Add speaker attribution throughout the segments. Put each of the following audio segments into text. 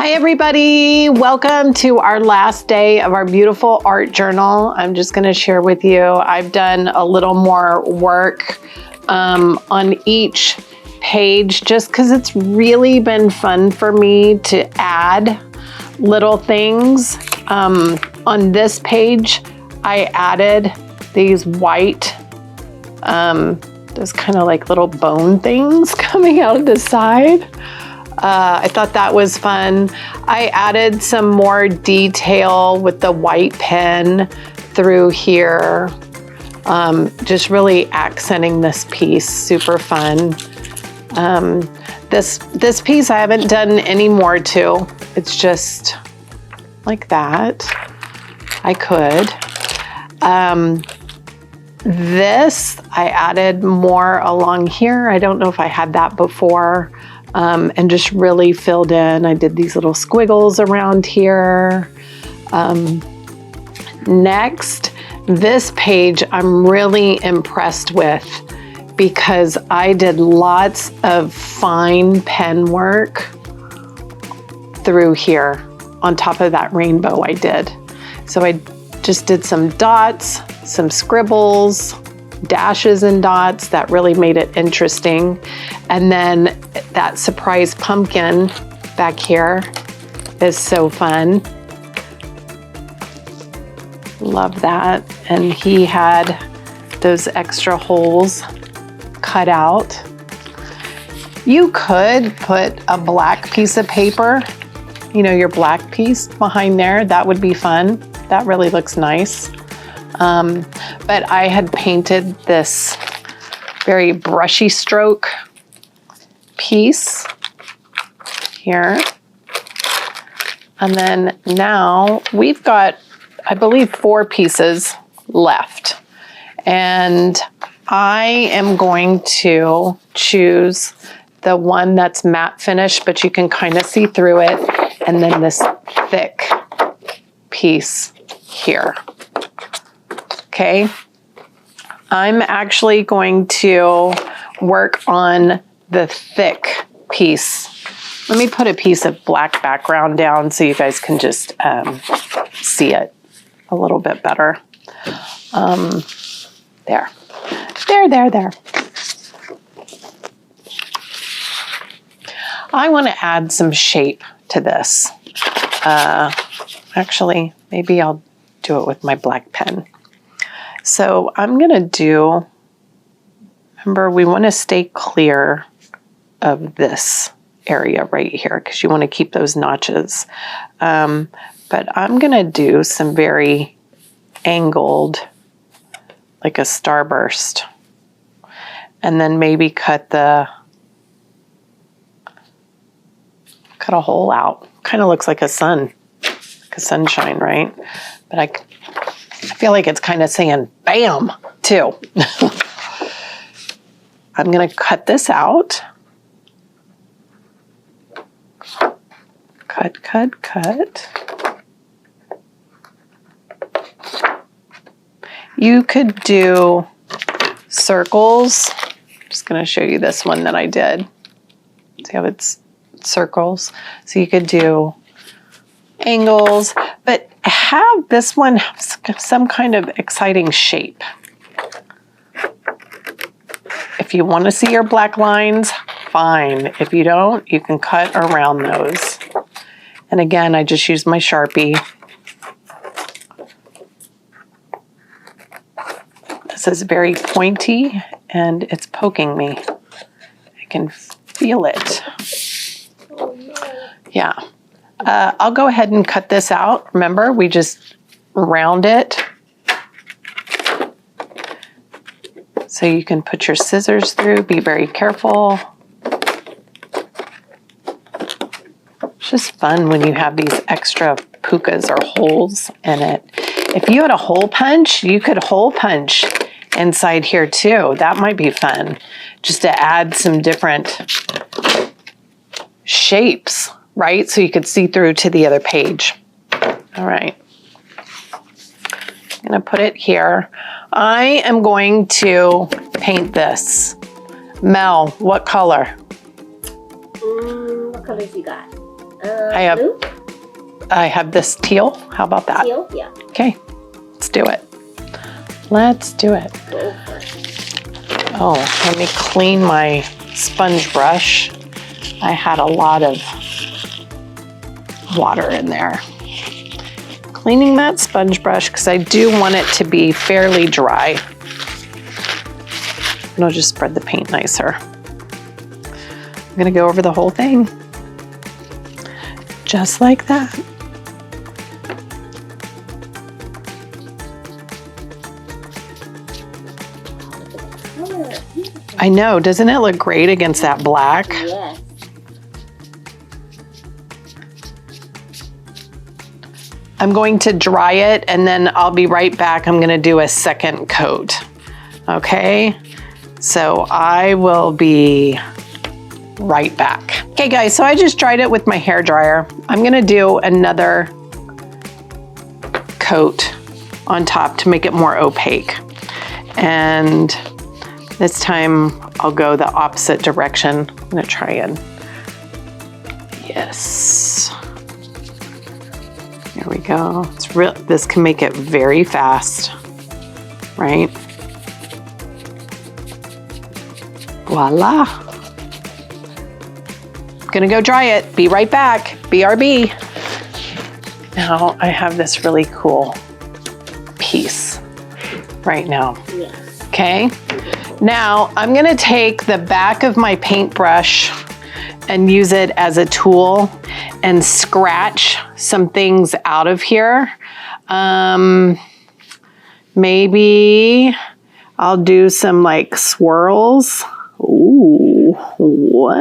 Speaker 1: Hi everybody, welcome to our last day of our beautiful art journal. I'm just going to share with you, I've done a little more work on each page just because it's really been fun for me to add little things. On this page, I added these white, those kind of like little bone things coming out of the side. I thought that was fun. I added some more detail with the white pen through here. Just really accenting this piece, super fun. This piece I haven't done any more to. It's just like that. I could. This, I added more along here. I don't know if I had that before. And just really filled in. I did these little squiggles around here. Next, this page I'm really impressed with because I did lots of fine pen work through here on top of that rainbow I did. So I just did some dots, some scribbles, dashes and dots that really made it interesting. And then that surprise pumpkin back here is so fun. Love that. And he had those extra holes cut out. You could put a black piece of paper, you know, your black piece behind there. That would be fun. That really looks nice. But I had painted this very brushy stroke piece here. And then now we've got, I believe, 4 pieces left. And I am going to choose the one that's matte finish, but you can kind of see through it. And then this thick piece here. Okay, I'm actually going to work on the thick piece. Let me put a piece of black background down so you guys can just see it a little bit better. There. I want to add some shape to this. Actually, maybe I'll do it with my black pen. So I'm going to do, remember, we want to stay clear of this area right here because you want to keep those notches. But I'm going to do some very angled, like a starburst. And then maybe cut a hole out. Kind of looks like a sun, like a sunshine, right? But I feel like it's kind of saying bam too. I'm going to cut this out. Cut. You could do circles. I'm just going to show you this one that I did. See how it's circles? So you could do angles, but have this one have some kind of exciting shape. If you want to see your black lines, fine. If you don't, you can cut around those. And again, I just used my Sharpie. This is very pointy and it's poking me. I can feel it. Yeah. I'll go ahead and cut this out. Remember, we just round it. So you can put your scissors through. Be very careful. It's just fun when you have these extra pukas or holes in it. If you had a hole punch, you could hole punch inside here too. That might be fun. Just to add some different shapes. Right? So you could see through to the other page. All right. I'm going to put it here. I am going to paint this. Mel, what color?
Speaker 2: What colors you got? Blue?
Speaker 1: I have this teal. How about that?
Speaker 2: Teal? Yeah.
Speaker 1: Okay, let's do it. Let's do it.
Speaker 2: Go for it.
Speaker 1: Oh, let me clean my sponge brush. I had a lot of water in there. Cleaning that sponge brush because I do want it to be fairly dry. And I'll just spread the paint nicer. I'm gonna go over the whole thing. Just like that. I know, doesn't it look great against that black?
Speaker 2: Yes.
Speaker 1: I'm going to dry it and then I'll be right back. I'm gonna do a second coat, okay? So I will be right back. Okay guys, so I just dried it with my hair dryer. I'm gonna do another coat on top to make it more opaque. And this time I'll go the opposite direction. I'm gonna try and, yes. There we go. It's real. This can make it very fast, right? Voila. Gonna go dry it. Be right back. BRB. Now I have this really cool piece right now.
Speaker 2: Yes.
Speaker 1: Okay. Now I'm gonna take the back of my paintbrush and use it as a tool and scratch some things out of here. Maybe I'll do some like swirls. Ooh, what?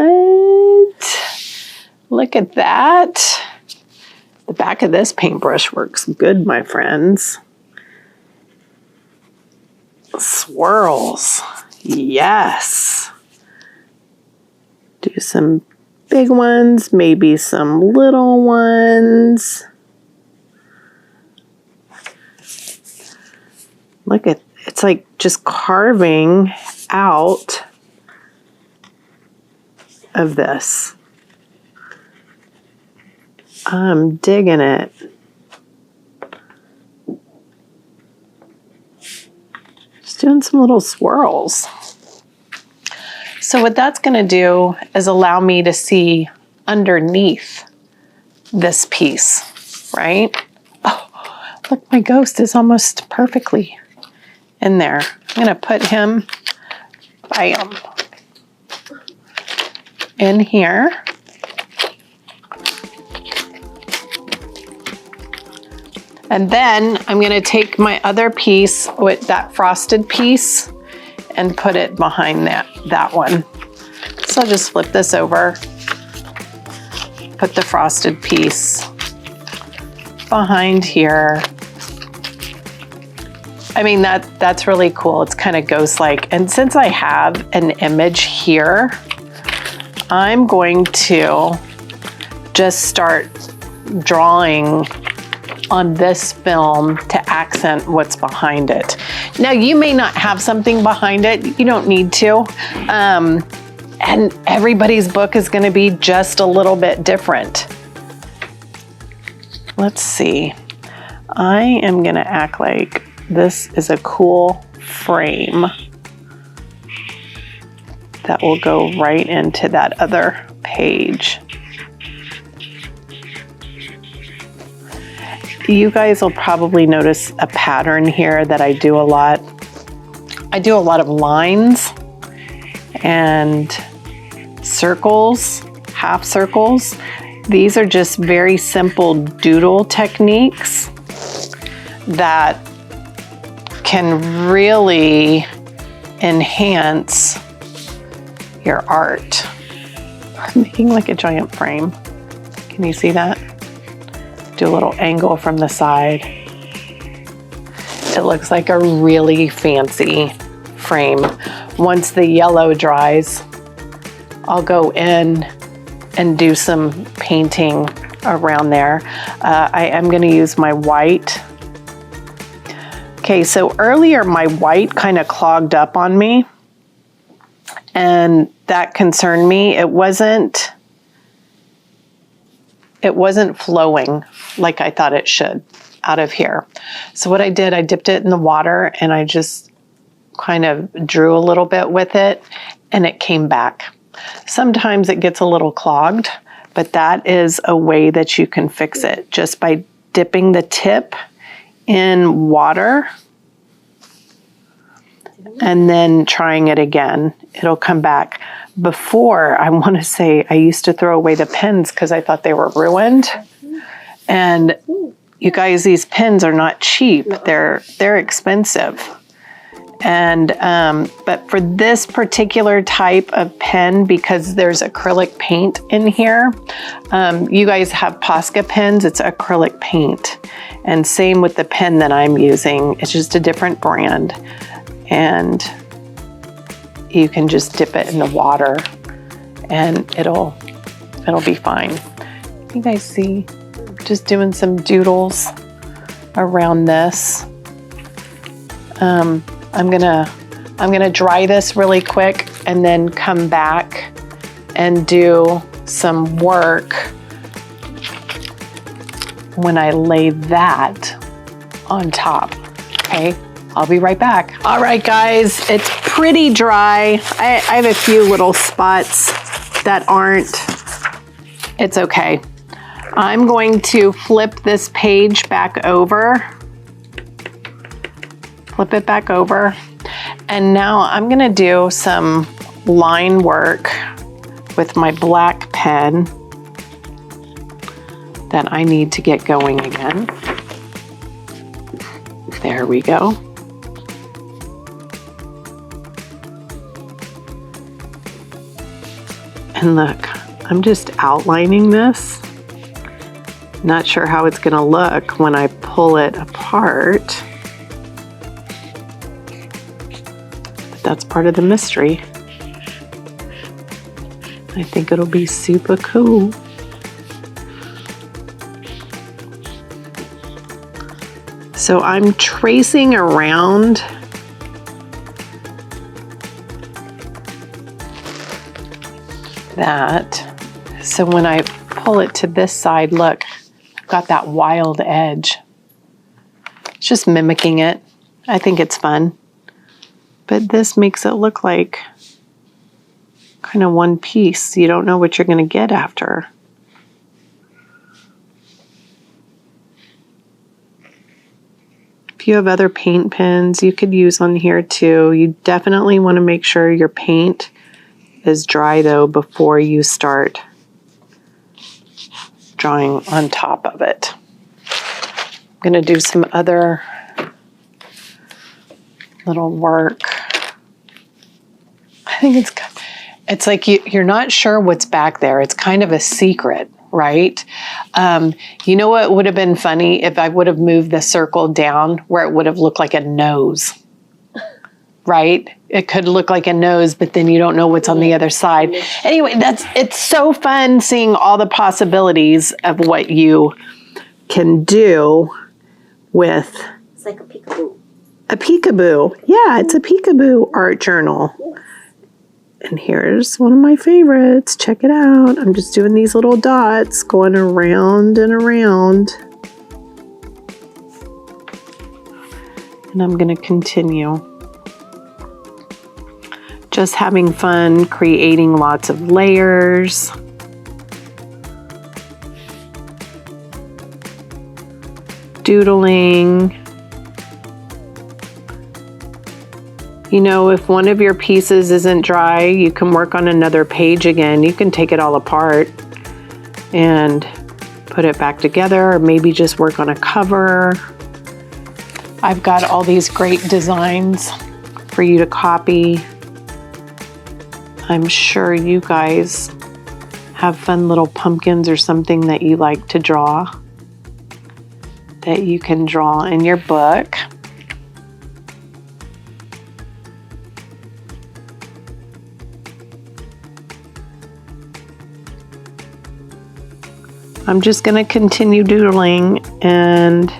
Speaker 1: Look at that. The back of this paintbrush works good, my friends. Swirls, yes. Do some big ones, maybe some little ones. Look at, it's like just carving out of this. I'm digging it. Just doing some little swirls. So what that's gonna do is allow me to see underneath this piece, right? Oh, look, my ghost is almost perfectly in there. I'm gonna put him, bam, in here. And then I'm gonna take my other piece with that frosted piece and put it behind that one. So I'll just flip this over, put the frosted piece behind here. I mean, that's really cool. It's kind of ghost-like. And since I have an image here, I'm going to just start drawing on this film to accent what's behind it. Now, you may not have something behind it. You don't need to. And everybody's book is going to be just a little bit different. Let's see. I am going to act like this is a cool frame that will go right into that other page. You guys will probably notice a pattern here that I do a lot. I do a lot of lines and circles, half circles. These are just very simple doodle techniques that can really enhance your art. I'm making like a giant frame. Can you see that? Do a little angle from the side. It looks like a really fancy frame. Once the yellow dries, I'll go in and do some painting around there. I am going to use my white. Okay, so earlier my white kind of clogged up on me, and that concerned me. It wasn't it wasn't flowing like I thought it should out of here. So what I did, I dipped it in the water and I just kind of drew a little bit with it and it came back. Sometimes it gets a little clogged, but that is a way that you can fix it just by dipping the tip in water and then trying it again. It'll come back. Before, I want to say, I used to throw away the pens because I thought they were ruined. And you guys, these pens are not cheap. They're expensive. And but for this particular type of pen, because there's acrylic paint in here, you guys have Posca pens, it's acrylic paint. And same with the pen that I'm using, it's just a different brand. And you can just dip it in the water and it'll be fine. You guys see, just doing some doodles around this. I'm gonna dry this really quick and then come back and do some work when I lay that on top, okay? I'll be right back. All right, guys, it's pretty dry. I have a few little spots that aren't. It's okay. I'm going to flip this page back over. Flip it back over. And now I'm gonna do some line work with my black pen that I need to get going again. There we go. And look, I'm just outlining this. Not sure how it's gonna look when I pull it apart. But that's part of the mystery. I think it'll be super cool. So I'm tracing around that. So when I pull it to this side, look, I've got that wild edge. It's just mimicking it. I think it's fun. But this makes it look like kind of one piece. You don't know what you're going to get after. If you have other paint pens you could use on here too, you definitely want to make sure your paint is dry though before you start drawing on top of it. I'm going to do some other little work. I think it's like you're not sure what's back there. It's kind of a secret, right? You know what would have been funny if I would have moved the circle down where it would have looked like a nose, right? It could look like a nose, but then you don't know what's on the other side. Anyway, it's so fun seeing all the possibilities of what you can do with.
Speaker 2: It's like a peekaboo.
Speaker 1: A peekaboo. Yeah, it's a peekaboo art journal. And here's one of my favorites. Check it out. I'm just doing these little dots going around and around. And I'm going to continue. Just having fun, creating lots of layers. Doodling. You know, if one of your pieces isn't dry, you can work on another page again. You can take it all apart and put it back together, or maybe just work on a cover. I've got all these great designs for you to copy. I'm sure you guys have fun little pumpkins or something that you like to draw that you can draw in your book. I'm just going to continue doodling, and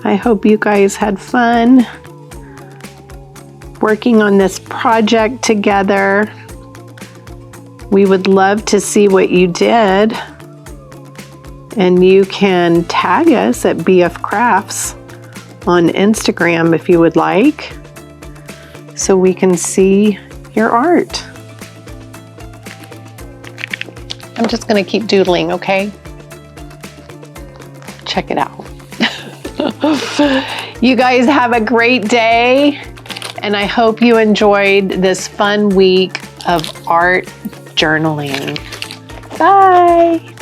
Speaker 1: I hope you guys had fun working on this project together. We would love to see what you did. And you can tag us at BF Crafts on Instagram if you would like, so we can see your art. I'm just gonna keep doodling, okay? Check it out. You guys have a great day, and I hope you enjoyed this fun week of art journaling. Bye.